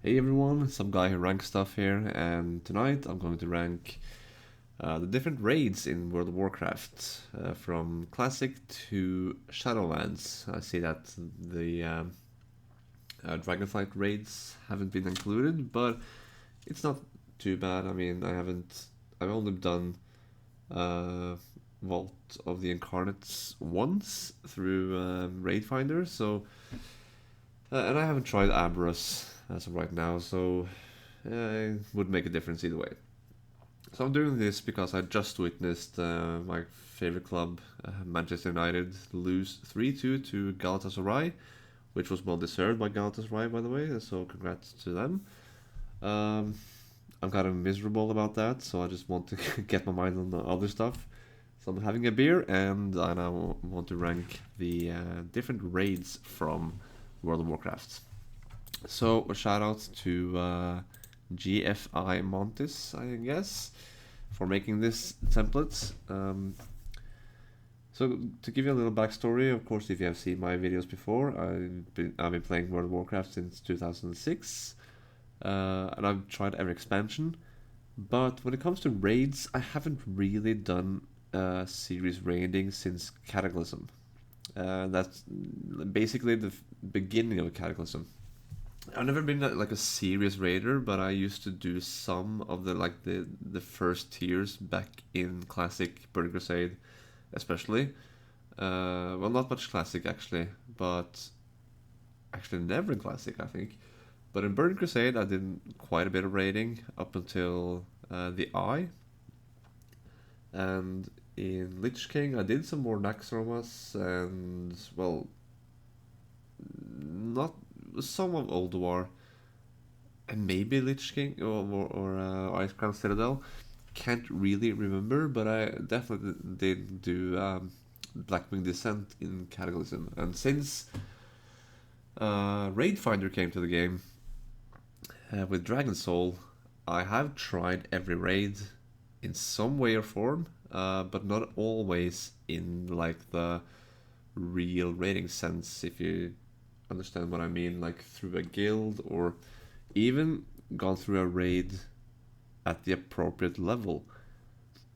Hey everyone, some guy who ranks stuff here, and tonight I'm going to rank the different raids in World of Warcraft, from Classic to Shadowlands. I see that the Dragonflight raids haven't been included, but it's not too bad. I mean, I've only done uh, Vault of the Incarnates once through Raid Finder, so and I haven't tried Aberrus as of right now, so it would make a difference either way. So I'm doing this because I just witnessed my favorite club, Manchester United, lose 3-2 to Galatasaray, which was well deserved by Galatasaray, by the way. So congrats to them. Um, I'm kind of miserable about that, so I just want to get my mind on the other stuff. So I'm having a beer, and I now want to rank the different raids from World of Warcraft. So a shout out to GFI Montis, I guess, for making this template. So to give you a little backstory, of course, if you have seen my videos before, I've been playing World of Warcraft since 2006, and I've tried every expansion. But when it comes to raids, I haven't really done series raiding since Cataclysm. That's basically the beginning of Cataclysm. I've never been like a serious raider, but I used to do some of the first tiers back in Classic Burning Crusade, especially. Well, not much Classic actually, but actually never in Classic, I think. But in Burning Crusade, I did quite a bit of raiding up until the Eye, and in Lich King, I did some more Naxxramas and well, not some of Ulduar and maybe Lich King or Ice Crown Citadel. Can't really remember, but I definitely did do Blackwing Descent in Cataclysm. And since Raid Finder came to the game with Dragon Soul, I have tried every raid in some way or form, but not always in like the real raiding sense, if you understand what I mean, like through a guild or even gone through a raid at the appropriate level.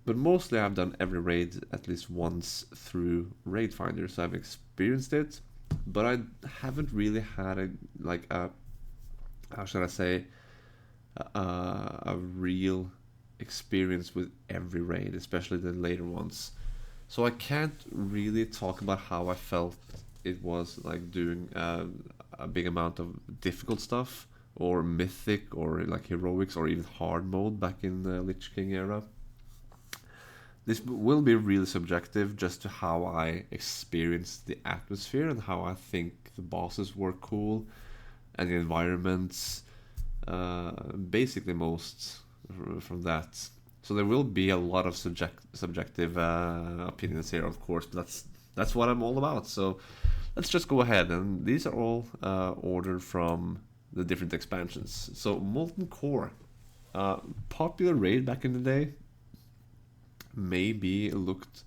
But mostly I've done every raid at least once through Raid Finder, so I've experienced it, but I haven't really had a like a how should I say a real experience with every raid, especially the later ones. So I can't really talk about how I felt it was like doing a big amount of difficult stuff or mythic or like heroics or even hard mode back in the Lich King era. This will be really subjective just to how I experienced the atmosphere and how I think the bosses were cool and the environments, basically most from that. So there will be a lot of subjective opinions here, of course, but that's what I'm all about. So let's just go ahead, and these are all ordered from the different expansions. So Molten Core, popular raid back in the day, maybe looked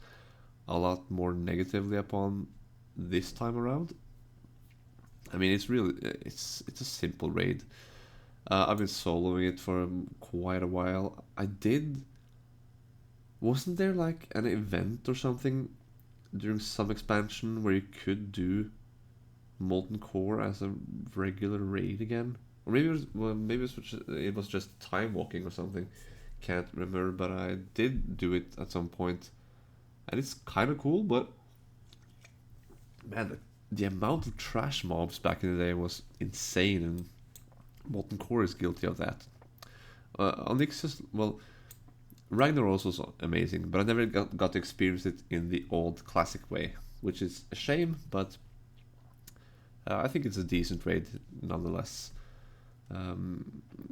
a lot more negatively upon this time around. I mean, it's a simple raid. I've been soloing it for quite a while. I did. Wasn't there like an event or something during some expansion where you could do Molten Core as a regular raid again? Or maybe it was just time walking or something. Can't remember, but I did do it at some point, and it's kind of cool. But man, the amount of trash mobs back in the day was insane, and Molten Core is guilty of that. Onyxus, well, Ragnaros was amazing, but I never got to experience it in the old classic way, which is a shame, but I think it's a decent raid nonetheless.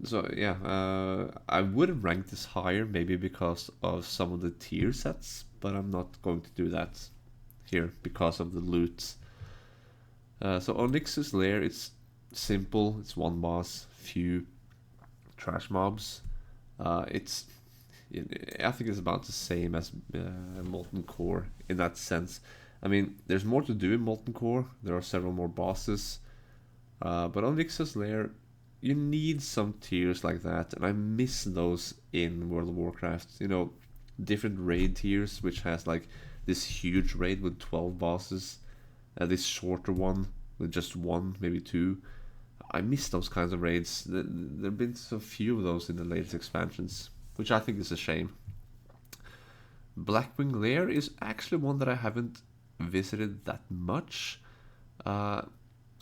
So yeah, I would have ranked this higher maybe because of some of the tier sets, but I'm not going to do that here because of the loot. So Onyx's Lair, it's simple. It's one boss, few trash mobs. It's I think it's about the same as Molten Core in that sense. I mean, there's more to do in Molten Core. There are several more bosses, but on Vix's Lair, you need some tiers like that, and I miss those in World of Warcraft. Different raid tiers, which has like this huge raid with 12 bosses, this shorter one with just one, maybe two. I miss those kinds of raids. There have been so few of those in the latest expansions, which I think is a shame. Blackwing Lair is actually one that I haven't visited that much. Uh,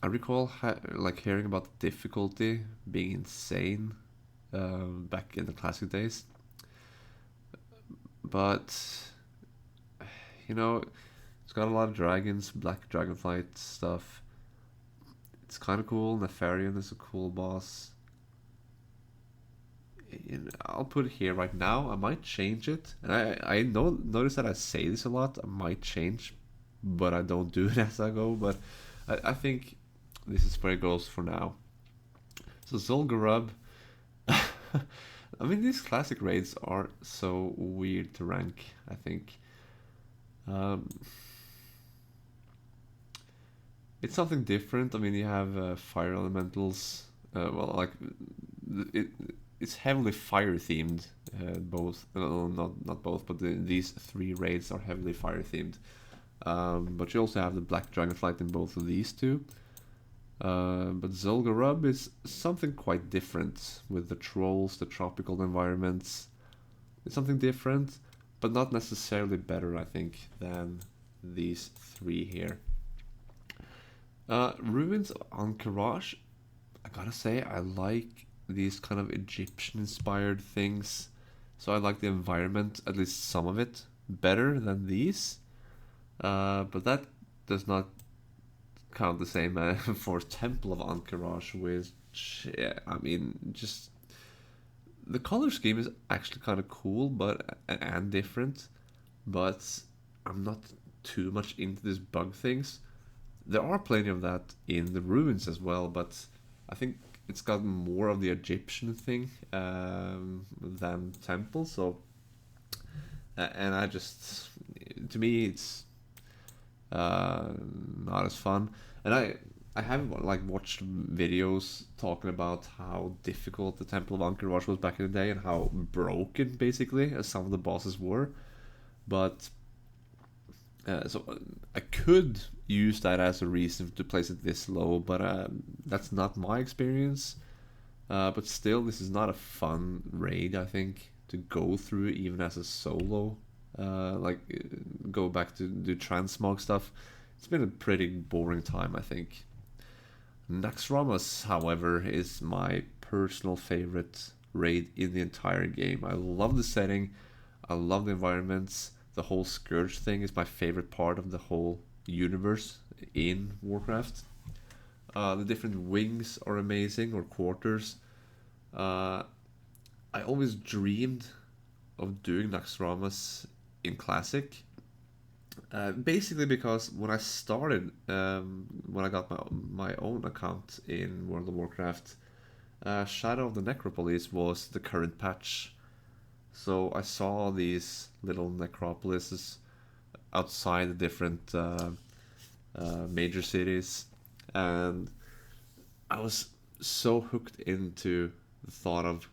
I recall like hearing about the difficulty being insane back in the classic days, but it's got a lot of dragons, black dragonflight stuff. It's kind of cool. Nefarian is a cool boss. I'll put it here right now. I might change it, and I notice that I say this a lot. I might change, but I don't do it as I go. But I think this is where it goes for now. So Zul'Gurub. I mean, these classic raids are so weird to rank, I think. It's something different. I mean, you have fire elementals. Well, like it, it's heavily fire themed. Both, not both, but these three raids are heavily fire themed. But you also have the black dragonflight in both of these two. But Zul'Gurub is something quite different with the trolls, the tropical environments. It's something different, but not necessarily better, I think, than these three here. Ruins of Ahn'Qiraj, I gotta say, I like these kind of Egyptian-inspired things. So I like the environment, at least some of it, better than these. But that does not count the same for Temple of Ahn'Qiraj, which, yeah, I mean, just the color scheme is actually kind of cool, but and different. But I'm not too much into these bug things. There are plenty of that in the ruins as well, but I think it's got more of the Egyptian thing than Temple. So, and I just, to me, it's not as fun. And I have like watched videos talking about how difficult the Temple of Ahn'Qiraj was back in the day and how broken basically as some of the bosses were. But so I could use that as a reason to place it this low, but that's not my experience. But still, this is not a fun raid, I think, to go through even as a solo. Go back to do transmog stuff. It's been a pretty boring time, I think. Naxxramas, however, is my personal favorite raid in the entire game. I love the setting, I love the environments. The whole Scourge thing is my favorite part of the whole universe in Warcraft. The different wings are amazing, or quarters. I always dreamed of doing Naxxramas in Classic. Basically because when I started, when I got my own account in World of Warcraft, Shadow of the Necropolis was the current patch. So I saw these little necropolises outside the different major cities, and I was so hooked into the thought of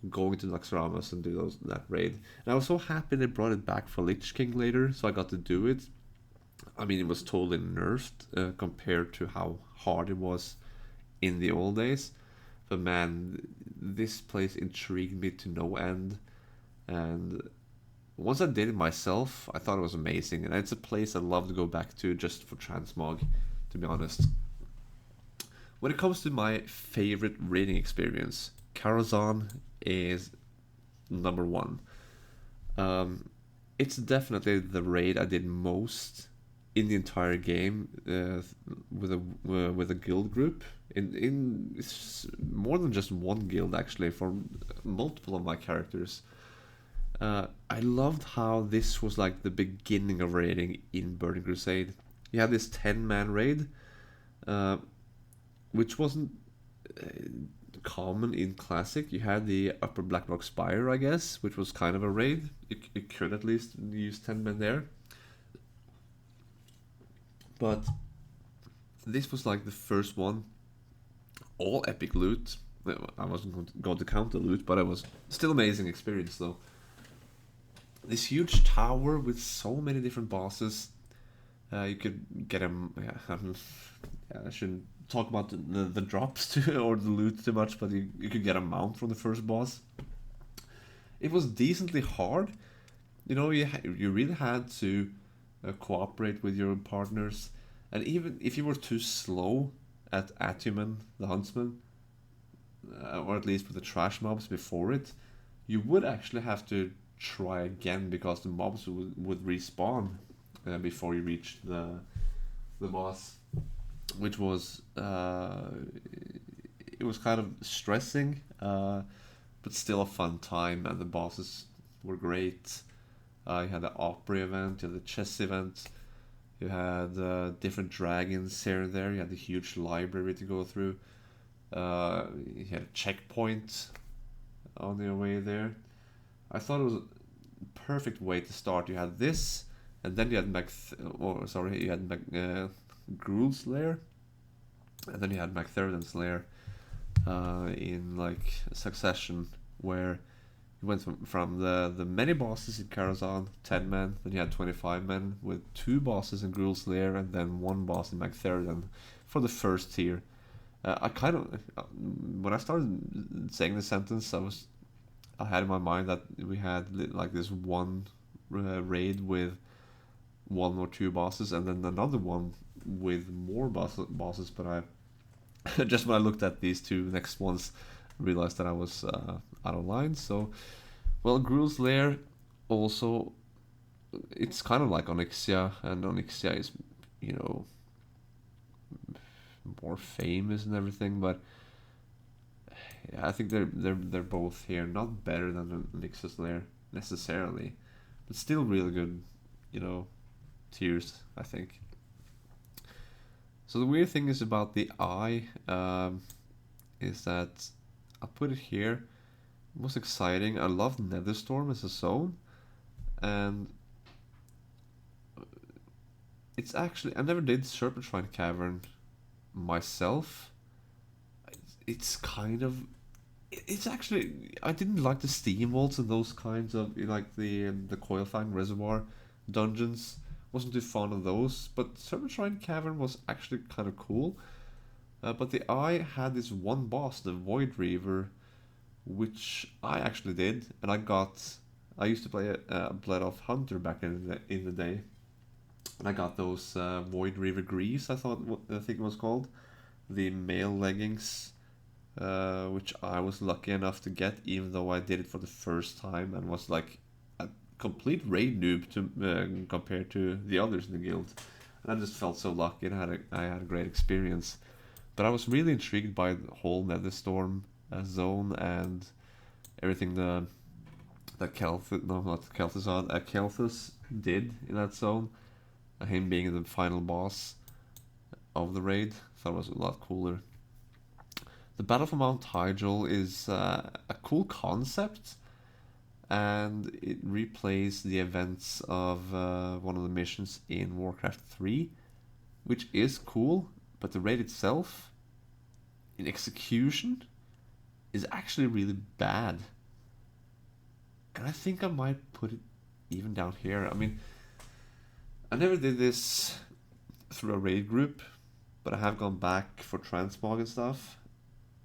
going to Naxxramas and do that raid. And I was so happy they brought it back for Lich King later, so I got to do it. I mean, it was totally nerfed compared to how hard it was in the old days. But man, this place intrigued me to no end. And once I did it myself, I thought it was amazing. And it's a place I'd love to go back to just for transmog, to be honest. When it comes to my favorite raiding experience, Karazhan is number one. It's definitely the raid I did most in the entire game with a guild group. In it's more than just one guild actually, for multiple of my characters. I loved how this was like the beginning of raiding in Burning Crusade. You had this 10-man raid, which wasn't common in Classic. You had the Upper Blackrock Spire, I guess, which was kind of a raid. You could at least use 10 men there. But this was like the first one. All epic loot. I wasn't going to count the loot, but it was still amazing experience though. This huge tower with so many different bosses. You could get them. Yeah, yeah, I shouldn't talk about the drops too, or the loot too much, but you could get a mount from the first boss. It was decently hard. You know, you really had to cooperate with your partners, and even if you were too slow at Atuman, the huntsman, or at least with the trash mobs before it, you would actually have to try again because the mobs would respawn before you reached the boss, which was it was kind of stressing, but still a fun time, and the bosses were great. You had the Opry event, you had the chess event, you had different dragons here and there, you had a huge library to go through, you had a checkpoint on your way there. I thought it was a perfect way to start. You had this, and then you had you had Gruul's lair, and then you had McTheridan's lair in like succession, where you went from the many bosses in Karazhan, 10 men, then you had 25 men with 2 bosses in Gruul's lair, and then 1 boss in McTheridan for the first tier. I kind of when I started saying the sentence, I had in my mind that we had like this one raid with 1 or 2 bosses, and then another one with more bosses. But I just when I looked at these 2 next ones, realized that I was out of line. So, well, Gruul's lair also, it's kind of like Onyxia, and Onyxia is, you know, more famous and everything, but yeah, I think they're both here, not better than Onyxia's lair necessarily, but still really good, you know, tiers, I think. So the weird thing is about the eye, is that I put it here. It was exciting. I loved Netherstorm as a zone, and it's actually, I never did Serpentine Cavern myself. It's kind of, it's actually, I didn't like the steam vaults and those kinds of, like the Coilfang Reservoir dungeons. Wasn't too fond of those, but Serpentine Cavern was actually kind of cool. But the Eye had this one boss, the Void Reaver, which I actually did, and I used to play a Blood Elf Hunter back in the day, and I got those Void Reaver greaves. I think it was called, the male leggings, which I was lucky enough to get, even though I did it for the first time and was like a complete raid noob to compared to the others in the guild. And I just felt so lucky, and I had a great experience. But I was really intrigued by the whole Netherstorm zone and everything Kel'Thuz did in that zone. Him being the final boss of the raid, I thought it was a lot cooler. The Battle for Mount Hyjal is a cool concept, and it replays the events of one of the missions in Warcraft 3, which is cool, but the raid itself, in execution, is actually really bad. And I think I might put it even down here. I mean, I never did this through a raid group, but I have gone back for transmog and stuff,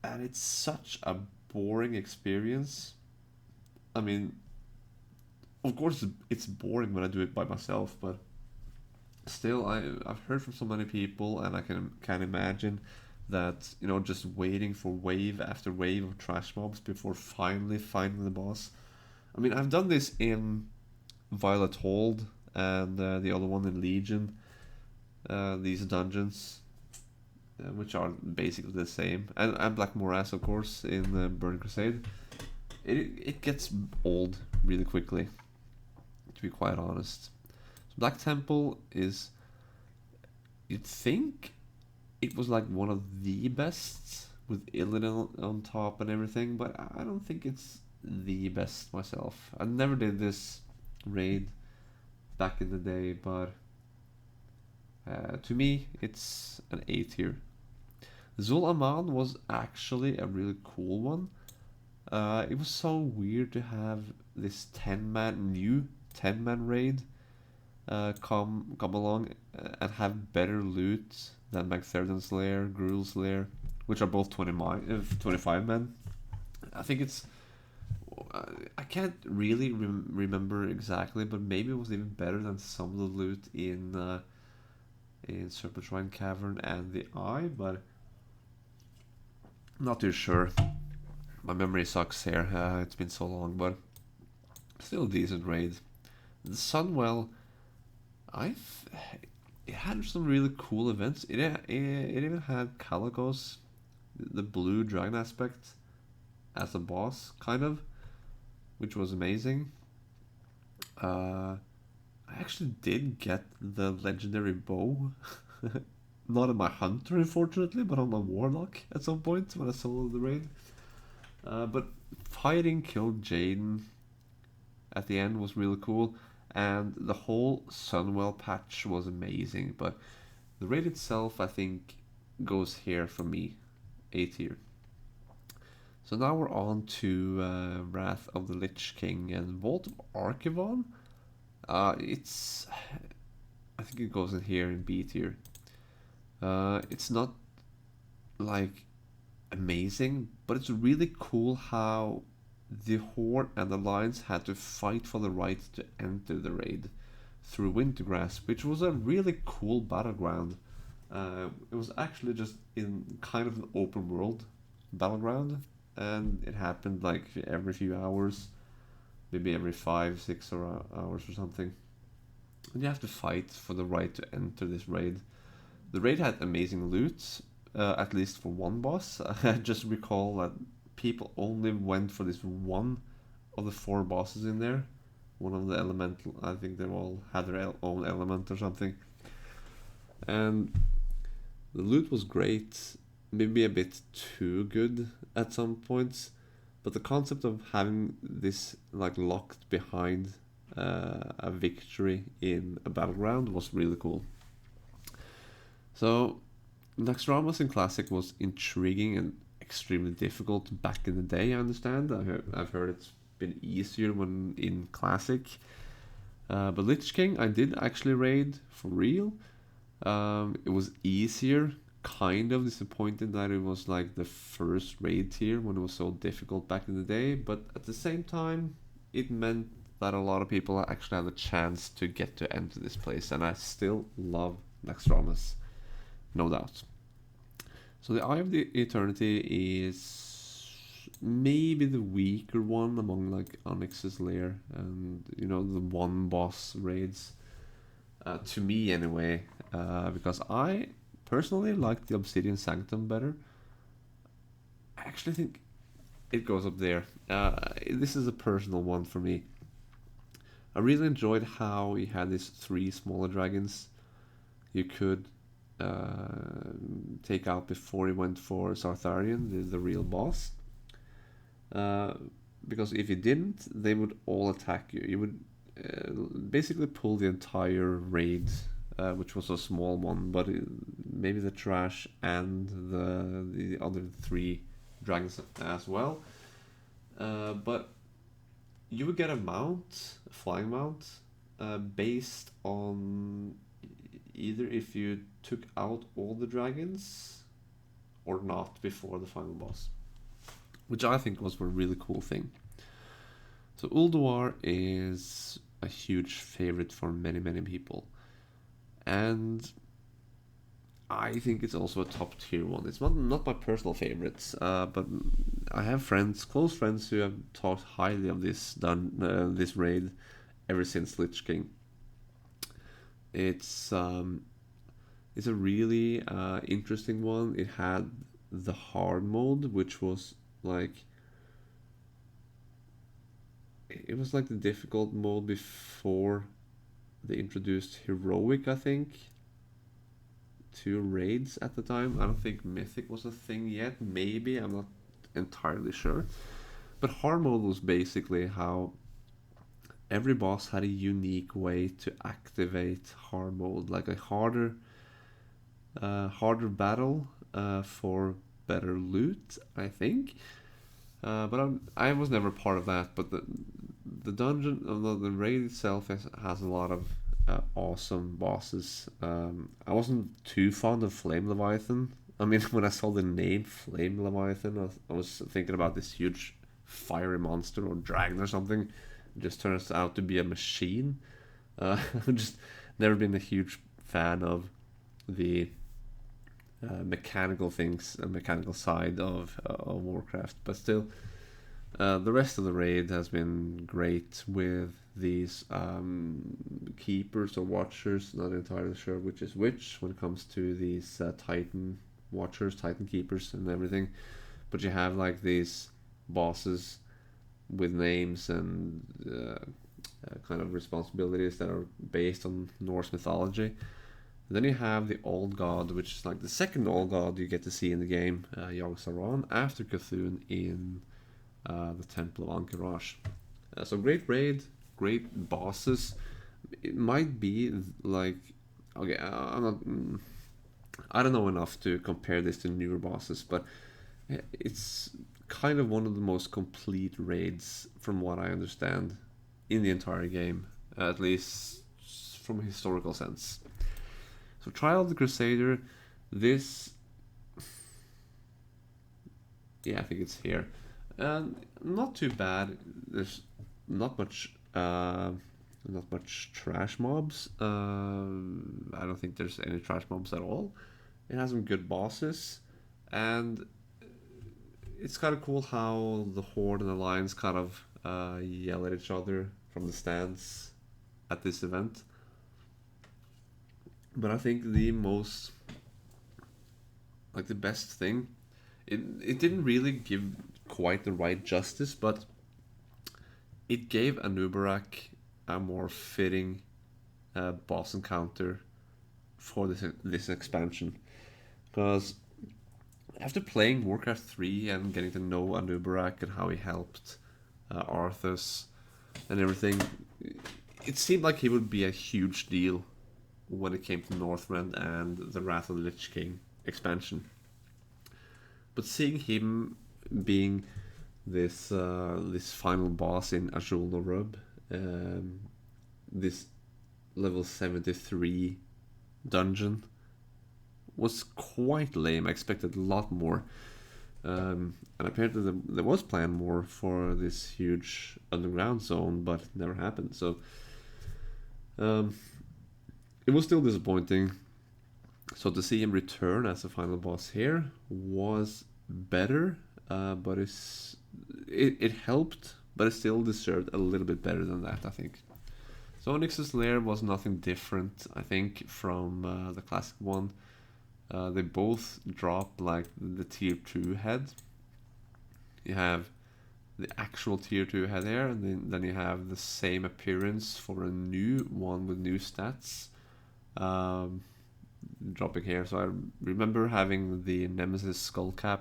and it's such a boring experience. I mean, of course it's boring when I do it by myself, but still, I've heard from so many people, and I can imagine that, you know, just waiting for wave after wave of trash mobs before finally finding the boss. I mean, I've done this in Violet Hold and the other one in Legion, these dungeons, which are basically the same, and Black Morass, of course, in Burning Crusade. It gets old really quickly, to be quite honest. So Black Temple is, you'd think it was like one of the best with Illidan on top and everything, but I don't think it's the best myself. I never did this raid back in the day, but to me it's an A tier. Zul Aman was actually a really cool one. It was so weird to have this 10-man raid come along and have better loot than Magtherden's Lair, Gruul's Lair, which are both 25 men. I think it's I can't really remember exactly, but maybe it was even better than some of the loot in Serpentine Cavern and the Eye, but I'm not too sure. My memory sucks here. It's been so long, but still a decent raid. The Sunwell, I've it had some really cool events. It even had Calicos, the blue dragon aspect, as a boss, kind of, which was amazing. I actually did get the legendary bow. Not on my hunter, unfortunately, but on my warlock at some point when I soloed the raid. But fighting killed Jaden at the end was really cool, and the whole Sunwell patch was amazing. But the raid itself, I think, goes here for me, A tier. So now we're on to Wrath of the Lich King and Vault of Archivon. It's, I think it goes in here in B tier. It's not like amazing, but it's really cool how the Horde and the Alliance had to fight for the right to enter the raid through Wintergrass, which was a really cool battleground. It was actually just in kind of an open world battleground, and it happened like every few hours, maybe every 5, 6 hours or something. And you have to fight for the right to enter this raid. The raid had amazing loot, at least for one boss. I just recall that people only went for this one of the 4 bosses in there. One of the elemental, I think they all had their own element or something. And the loot was great, maybe a bit too good at some points, but the concept of having this like locked behind a victory in a battleground was really cool. So Naxxramas in Classic was intriguing and extremely difficult back in the day, I understand. I've heard it's been easier when in Classic. But Lich King, I did actually raid for real. It was easier, kind of disappointed that it was like the first raid tier when it was so difficult back in the day, but at the same time, it meant that a lot of people actually had a chance to get to enter this place, and I still love Naxxramas, no doubt. So the Eye of the Eternity is maybe the weaker one among like Onyx's Lair and the one boss raids. To me anyway, because I personally like the Obsidian Sanctum better. I actually think it goes up there. This is a personal one for me. I really enjoyed how you had these 3 smaller dragons you could take out before you went for Sartharion, the real boss. Because if you didn't, they would all attack you. You would basically pull the entire raid, which was a small one, but maybe the trash and the other 3 dragons as well. But you would get a flying mount, based on either if you took out all the dragons or not before the final boss, which I think was a really cool thing. So Ulduar is a huge favorite for many, many people. And I think it's also a top tier one. It's not my personal favorites, but I have close friends who have talked highly of this raid ever since Lich King. It's a really interesting one. It had the hard mode, which was like the difficult mode before they introduced heroic, I think, to raids at the time. I don't think mythic was a thing yet. Maybe, I'm not entirely sure. But hard mode was basically how every boss had a unique way to activate hard mode, like a harder battle for better loot, I think. But I was never part of that. But the dungeon, the raid itself has a lot of awesome bosses. I wasn't too fond of Flame Leviathan. I mean, when I saw the name Flame Leviathan, I was thinking about this huge fiery monster or dragon or something. It just turns out to be a machine. I've just never been a huge fan of the mechanical things and mechanical side of Warcraft, but still, the rest of the raid has been great with these keepers or watchers. Not entirely sure which is which when it comes to these Titan watchers, Titan keepers, and everything. But you have like these bosses with names and kind of responsibilities that are based on Norse mythology. Then you have the Old God, which is like the second Old God you get to see in the game, Yogg-Saron, after Cthulhu in the Temple of Ankh-Morpork. So great raid, great bosses. It might be like, okay, I don't know enough to compare this to newer bosses, but it's kind of one of the most complete raids, from what I understand, in the entire game, at least from a historical sense. So Trial of the Crusader, this, yeah, I think it's here. Not too bad. There's not much, not much trash mobs. I don't think there's any trash mobs at all. It has some good bosses, and it's kind of cool how the Horde and Alliance kind of yell at each other from the stands at this event. But I think the most, like the best thing, it didn't really give quite the right justice, but it gave Anubarak a more fitting boss encounter for this expansion. Because after playing Warcraft 3 and getting to know Anubarak and how he helped Arthas and everything, it seemed like he would be a huge deal when it came to Northrend and the Wrath of the Lich King expansion. But seeing him being this final boss in Azul Norub, this level 73 dungeon, was quite lame. I expected a lot more. And apparently there was planned more for this huge underground zone, but it never happened. So it was still disappointing. So to see him return as a final boss here was better, but it helped, but it still deserved a little bit better than that, I think. So Nyx's Lair was nothing different, I think, from the classic one. They both drop like the tier 2 head. You have the actual tier 2 head here, and then you have the same appearance for a new one with new stats. Dropping here. So I remember having the Nemesis Skullcap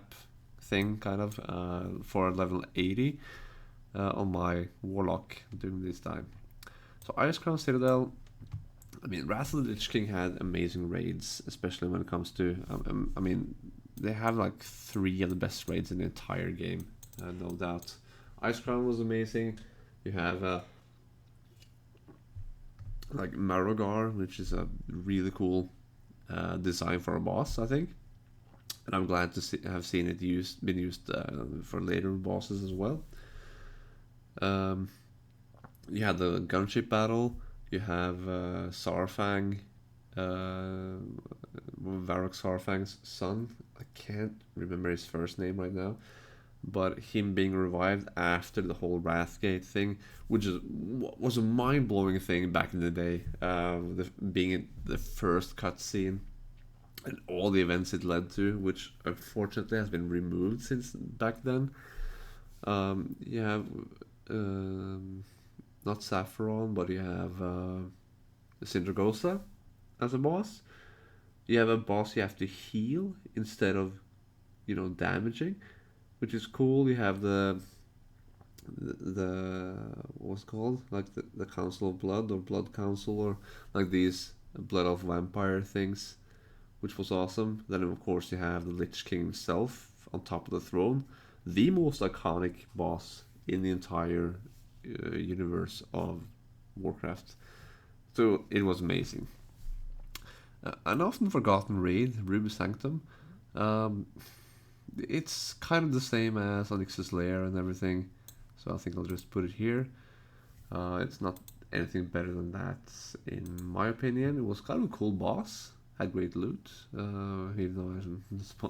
thing kind of for level 80 on my Warlock during this time. So Ice Crown Citadel, I mean, Wrath of the Lich King had amazing raids, especially when it comes to, I mean, they have like 3 of the best raids in the entire game, no doubt. Ice Crown was amazing. You have like Marogar, which is a really cool design for a boss, I think, and I'm glad to have seen it been used for later bosses as well. You had the gunship battle. You have Sarfang, Varrock Sarfang's son. I can't remember his first name right now, but him being revived after the whole Wrathgate thing, which was a mind-blowing thing back in the day, being the first cutscene and all the events it led to, which unfortunately has been removed since back then. You have not Sapphiron, but you have Sindragosa as a boss. You have a boss you have to heal instead of, damaging, which is cool. You have the what's it called, like the Council of Blood or Blood Council, or like these Blood of Vampire things, which was awesome. Then of course you have the Lich King himself on top of the throne, the most iconic boss in the entire universe of Warcraft. So it was amazing. An often forgotten raid, Ruby Sanctum. Um, it's kind of the same as Onyx's Lair and everything, so I think I'll just put it here. It's not anything better than that, in my opinion. It was kind of a cool boss, had great loot, even though I'm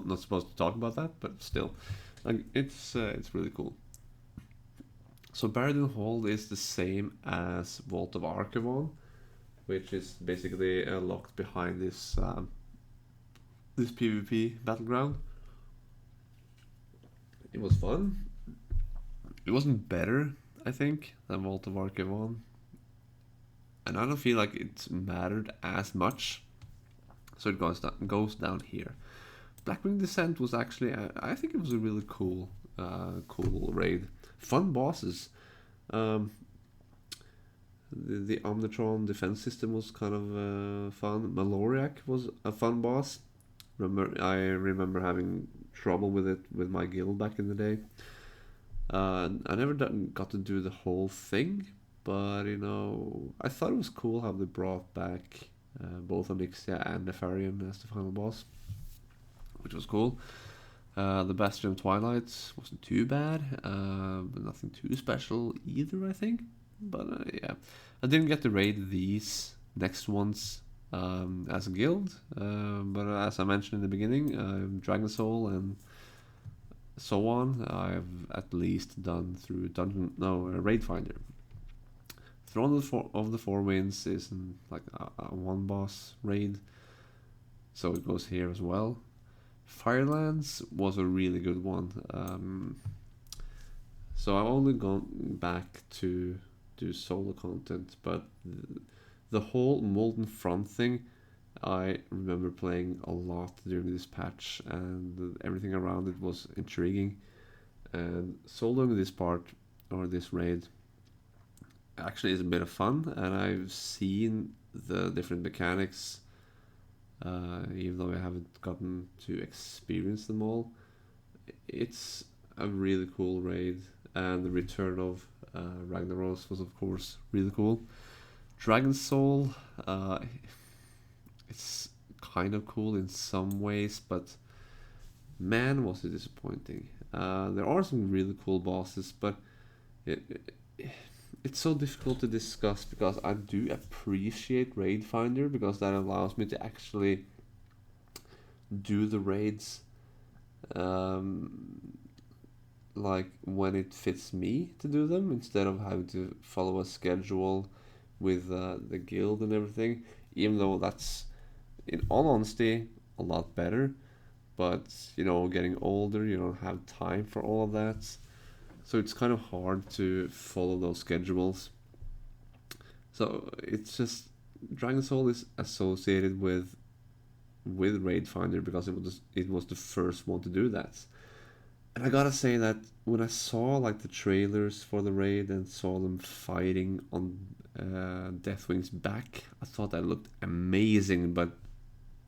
not supposed to talk about that, but still, like, it's really cool. So Baradin Hall is the same as Vault of Archivon, which is basically locked behind this PvP battleground. It was fun. It wasn't better, I think, than Vault of Archivon, and I don't feel like it mattered as much. So it goes down here. Blackwing Descent was actually, I think it was a really cool raid. Fun bosses. The Omnitron defense system was kind of fun. Maloriak was a fun boss. I remember having trouble with it with my guild back in the day. I never got to do the whole thing, but I thought it was cool how they brought back both Onyxia and Nefarian as the final boss, which was cool. The Bastion of Twilight wasn't too bad, but nothing too special either, I think. But yeah, I didn't get to raid these next ones as a guild, but as I mentioned in the beginning, Dragon Soul and so on, I've at least done through Raid Finder. Throne of the Four Winds is like a one boss raid, so it goes here as well. Firelands was a really good one. So I've only gone back to do solo content, but the whole Molten Front thing, I remember playing a lot during this patch, and everything around it was intriguing. And soloing this part, or this raid, actually is a bit of fun, and I've seen the different mechanics, even though I haven't gotten to experience them all. It's a really cool raid, and the return of Ragnaros was of course really cool. Dragon Soul, it's kind of cool in some ways, but man, was it disappointing. There are some really cool bosses, but it's so difficult to discuss, because I do appreciate Raid Finder, because that allows me to actually do the raids like when it fits me to do them, instead of having to follow a schedule with the guild and everything, even though that's, in all honesty, a lot better. But getting older, you don't have time for all of that, so it's kind of hard to follow those schedules. So it's just, Dragon Soul is associated with Raid Finder because it was the first one to do that. And I gotta say that when I saw like the trailers for the raid and saw them fighting on Deathwing's back, I thought that looked amazing, but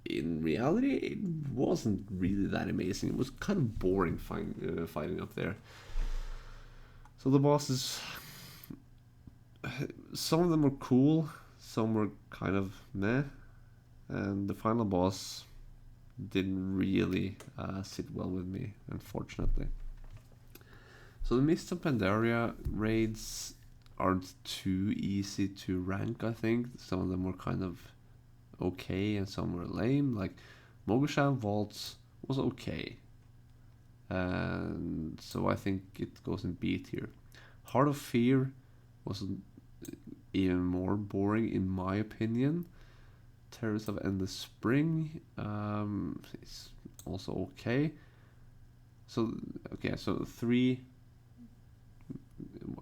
in reality it wasn't really that amazing. It was kind of boring fighting up there. So the bosses, some of them were cool, some were kind of meh, and the final boss didn't really sit well with me, unfortunately. So the Mists of Pandaria raids aren't too easy to rank, I think. Some of them were kind of okay and some were lame. Like Mogusham Vaults was okay, and so I think it goes in B tier. Heart of Fear was even more boring in my opinion. Terrace of Endless Spring is also okay. So three,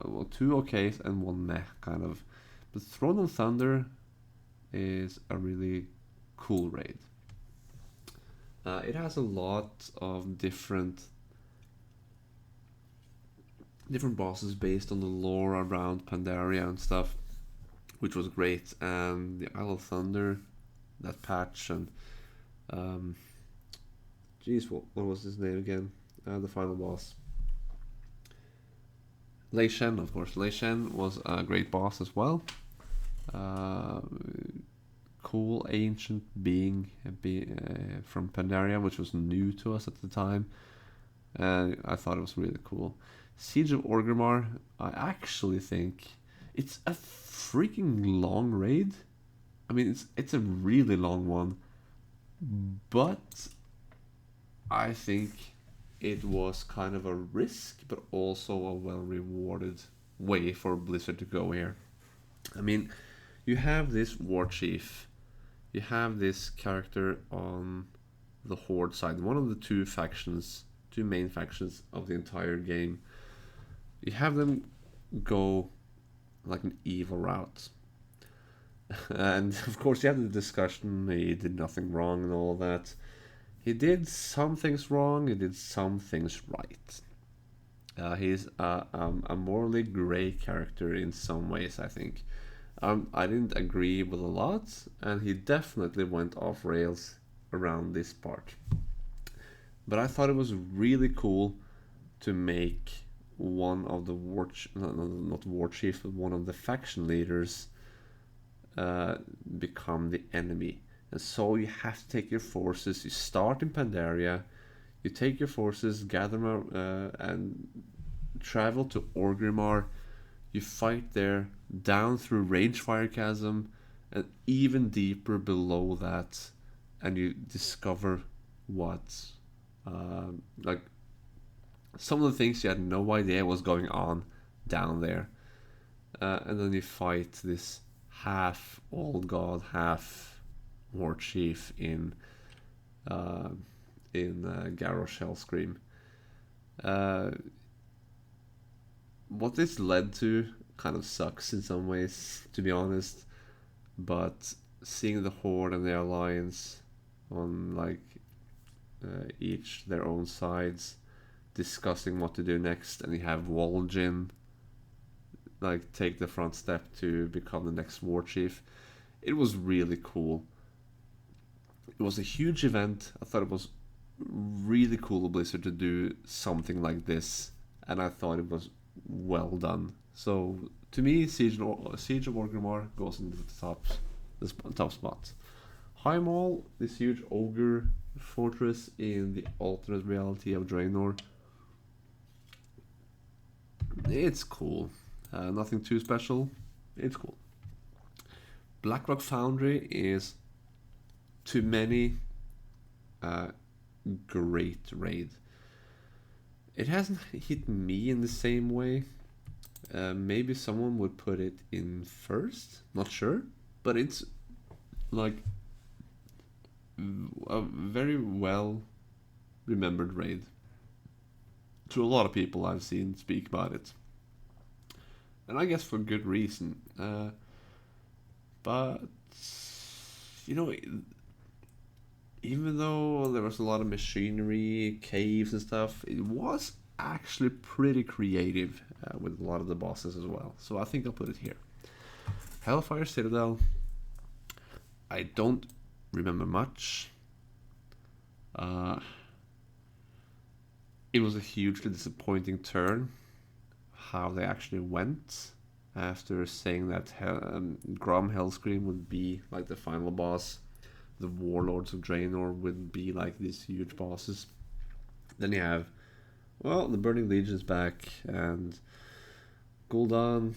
well, two okays and one meh kind of. But Throne of Thunder is a really cool raid. It has a lot of different bosses based on the lore around Pandaria and stuff, which was great. And the Isle of Thunder, that patch, and Um, Jeez, what was his name again? The final boss. Lei Shen, of course. Lei Shen was a great boss as well. Uh, cool ancient being from Pandaria, which was new to us at the time. And I thought it was really cool. Siege of Orgrimmar, I actually think it's a freaking long raid. I mean, it's a really long one, but I think it was kind of a risk, but also a well rewarded way for Blizzard to go here. I mean, you have this war chief, you have this character on the Horde side, one of the two main factions of the entire game. You have them go like an evil route. And of course, you have the discussion, he did nothing wrong and all that. He did some things wrong, he did some things right. He's a morally grey character in some ways, I think. I didn't agree with a lot, and he definitely went off rails around this part. But I thought it was really cool to make one of the not war chief, but one of the faction leaders become the enemy. And so you have to take your forces. You start in Pandaria, you take your forces, gather them, and travel to Orgrimmar. You fight there, down through Ragefire Chasm, and even deeper below that, and you discover what, like, some of the things you had no idea was going on down there. And then you fight this half old god, half war chief uh, in Garrosh Hellscream. Uh, what this led to kind of sucks in some ways, to be honest. But seeing the Horde and the Alliance on like each their own sides, discussing what to do next, and you have Walgin like take the front step to become the next war chief. It was really cool. It was a huge event. I thought it was really cool of Blizzard to do something like this, and I thought it was well done. So to me, Siege of Orgrimmar goes into the top spot. High Mall, this huge ogre fortress in the alternate reality of Draenor. It's cool. Nothing too special. It's cool. Blackrock Foundry is, to many, a great raid. It hasn't hit me in the same way. Maybe someone would put it in first. Not sure, but it's like a very well remembered raid. To a lot of people I've seen speak about it, and I guess for good reason. But you know, even though there was a lot of machinery, caves and stuff, it was actually pretty creative with a lot of the bosses as well. So I think I'll put it here. Hellfire Citadel. I don't remember much. It was a hugely disappointing turn how they actually went after saying that Grom Hellscream would be like the final boss. The warlords of Draenor would be like these huge bosses. Then you have, well, the Burning Legion's back, and Gul'dan,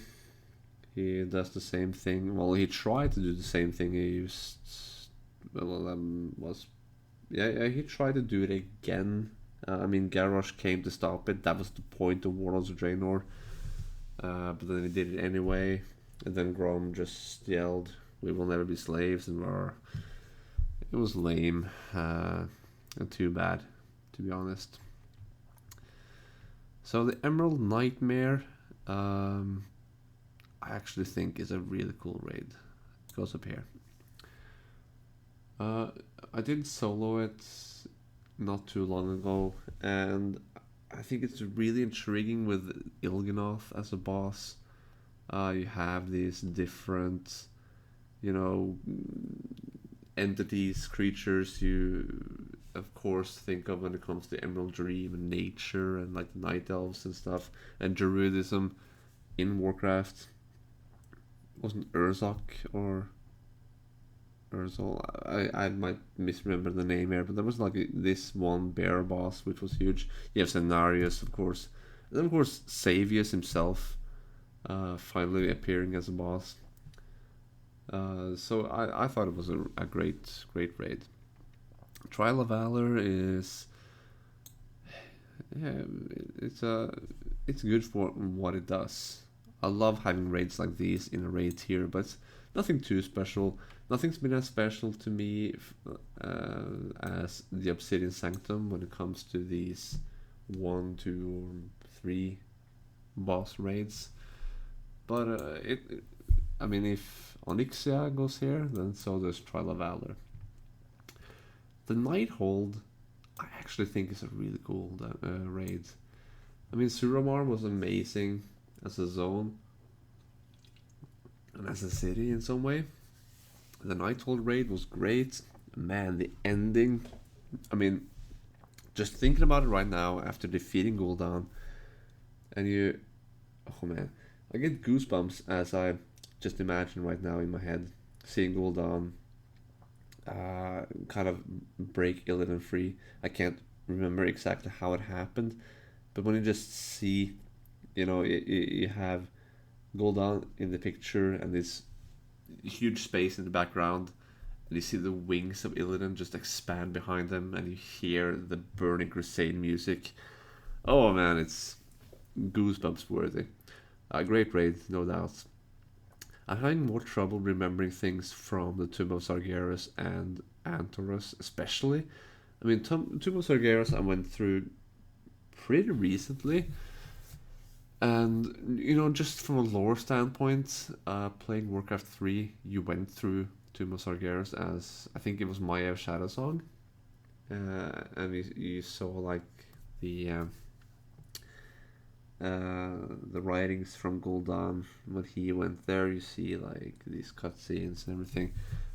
he does the same thing. Well, he tried to do the same thing he used. He tried to do it again. I mean, Garrosh came to stop it. That was the point of Warlords of Draenor. But then he did it anyway. And then Grom just yelled, "We will never be slaves," and it was lame. And too bad, to be honest. So the Emerald Nightmare, I actually think is a really cool raid. It goes up here. I did solo it not too long ago, and I think it's really intriguing with Il'gynoth as a boss. You have these different, you know, entities, creatures you of course think of when it comes to Emerald Dream and nature and like the night elves and stuff and Druidism in Warcraft. Wasn't Urzok or Urzol? I might misremember the name here, but there was like this one bear boss which was huge. You have Cenarius, of course, and then of course Savius himself, finally appearing as a boss. So I thought it was a great raid. Trial of Valor is, yeah, it's it's good for what it does. I love having raids like these in a raid tier, but it's nothing too special. Nothing's been as special to me as the Obsidian Sanctum when it comes to these 1, 2, or 3 boss raids. But I mean, if Onyxia goes here, then so does Trial of Valor. The Nighthold, I actually think is a really cool raid. I mean, Suramar was amazing as a zone and as a city in some way. The Nighthold raid was great. Man, the ending. I mean, just thinking about it right now after defeating Gul'dan, and you, oh man, I get goosebumps as I just imagine right now in my head seeing Gul'dan kind of break Illidan free. I can't remember exactly how it happened, but when you just see, you have Gul'dan in the picture and this huge space in the background, and you see the wings of Illidan just expand behind them, and you hear the Burning Crusade music. Oh man, it's goosebumps worthy. A great raid, no doubt. I'm having more trouble remembering things from the Tomb of Sargeras and Antorus, especially. I mean, Tomb of Sargeras I went through pretty recently, and just from a lore standpoint, playing Warcraft 3, you went through Tomb of Sargeras as I think it was Maya of Shadowsong, and you saw like the writings from Gul'dan when he went there. You see like these cutscenes and everything,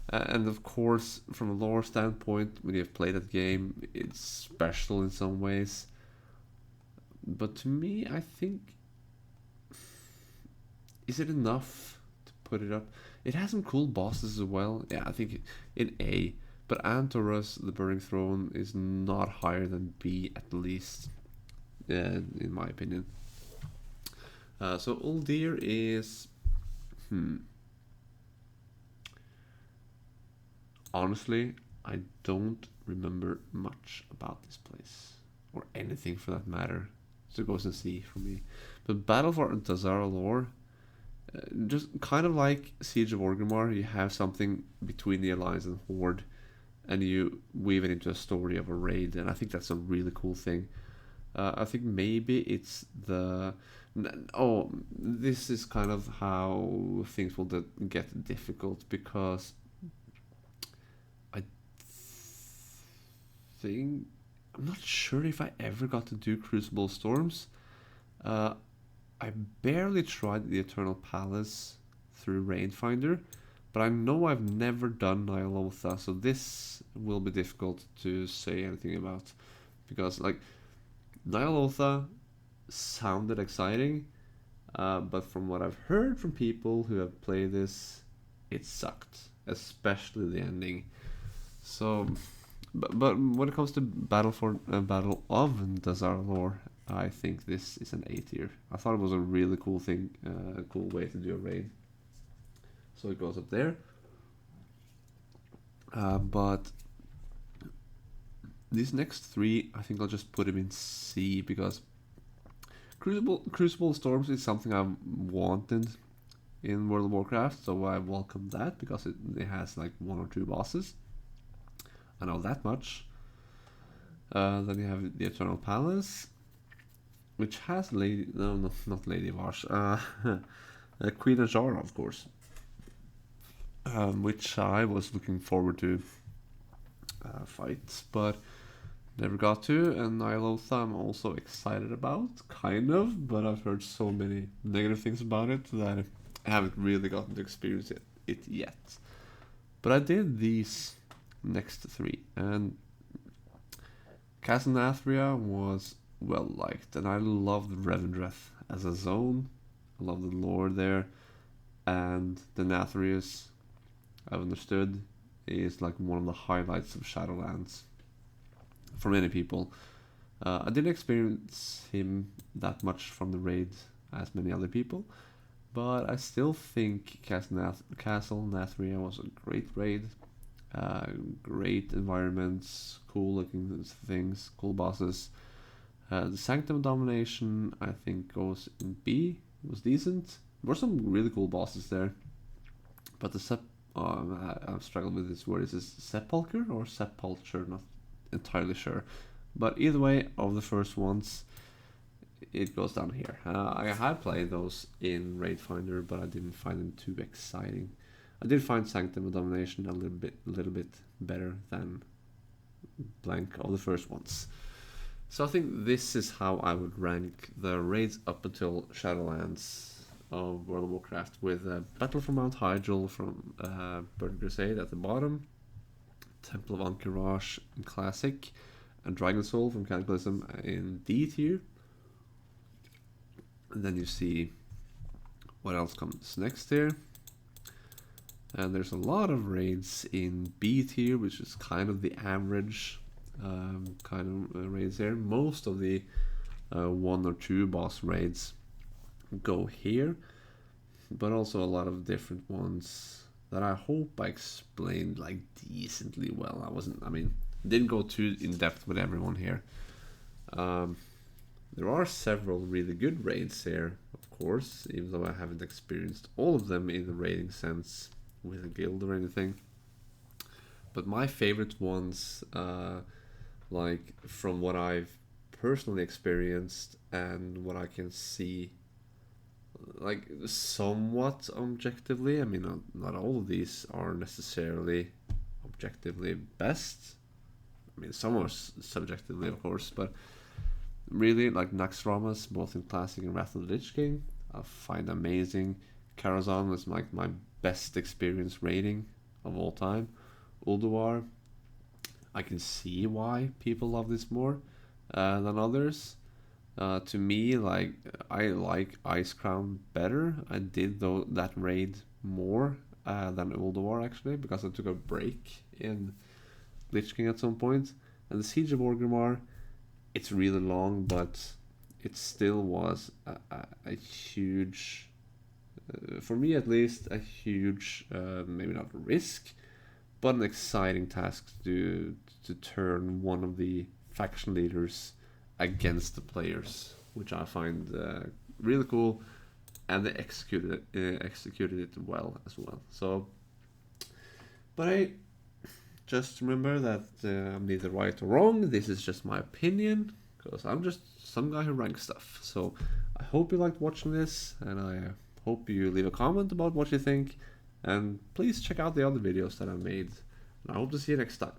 and of course, from a lore standpoint, when you've played that game, it's special in some ways. But to me, I think, is it enough to put it up? It has some cool bosses as well. Yeah, I think in A, but Antorus, the Burning Throne, is not higher than B at least, in my opinion. So Uldir is, honestly, I don't remember much about this place, or anything for that matter. So it goes and see for me. But Battle for Dazar'alor, just kind of like Siege of Orgrimmar, you have something between the Alliance and Horde, and you weave it into a story of a raid, and I think that's a really cool thing. I think maybe it's the... Oh, this is kind of how things will get difficult, because I think... I'm not sure if I ever got to do Crucible Storms. I barely tried the Eternal Palace through Rainfinder, but I know I've never done Ny'alotha, so this will be difficult to say anything about, because like Ny'alotha sounded exciting, but from what I've heard from people who have played this, it sucked, especially the ending. So, but when it comes to Battle of Dazar'alor, I think this is an A tier. I thought it was a really cool thing, a cool way to do a raid. So it goes up there. But these next 3, I think I'll just put them in C, because Crucible Storms is something I've wanted in World of Warcraft, so I welcome that, because it has like 1 or 2 bosses. I know that much. Then you have the Eternal Palace, which has not Lady Vash, Queen Ajara, of course, which I was looking forward to fight, but never got to. And Ny'alotha I'm also excited about, kind of, but I've heard so many negative things about it that I haven't really gotten to experience it yet. But I did these next 3. And Castle Nathria was well liked, and I loved Revendreth as a zone. I love the lore there, and the Nathrius, I've understood, is like one of the highlights of Shadowlands for many people. I didn't experience him that much from the raid as many other people, but I still think Castle Nathria was a great raid. Great environments, cool looking things, cool bosses. The Sanctum of Domination, I think, goes in B. It was decent. There were some really cool bosses there. But the I've struggled with this word. Is this Sepulcher or Sepulture? Not entirely sure. But either way, of the first ones, it goes down here. I had played those in Raid Finder, but I didn't find them too exciting. I did find Sanctum of Domination a little bit better than blank of the first ones. So I think this is how I would rank the raids up until Shadowlands of World of Warcraft, with Battle for Mount Hyjal from Burning Crusade at the bottom, Temple of Ankh-Garrosh in Classic, and Dragon Soul from Cataclysm in D tier. And then you see what else comes next here. And there's a lot of raids in B tier, which is kind of the average raids here. Most of the 1 or 2 boss raids go here, but also a lot of different ones that I hope I explained like decently well. Didn't go too in depth with everyone here. There are several really good raids here, of course, even though I haven't experienced all of them in the raiding sense with a guild or anything. But my favorite ones, like from what I've personally experienced and what I can see, like somewhat objectively, not all of these are necessarily objectively best. Some are subjectively, of course, but really, like Naxxramas, both in Classic and Wrath of the Lich King, I find amazing. Karazhan was like my best experience raiding of all time. Ulduar, I can see why people love this more than others. To me, like I like Ice Crown better. I did that raid more than Ulduar actually, because I took a break in Lich King at some point. And the Siege of Orgrimmar, it's really long, but it still was a huge, for me at least, a huge, maybe not risk, but an exciting task to turn one of the faction leaders against the players, which I find really cool, and they executed it well as well. So, but hey, just remember that I'm neither right or wrong. This is just my opinion, because I'm just some guy who ranks stuff. So I hope you liked watching this, and I hope you leave a comment about what you think, and please check out the other videos that I made, and I hope to see you next time.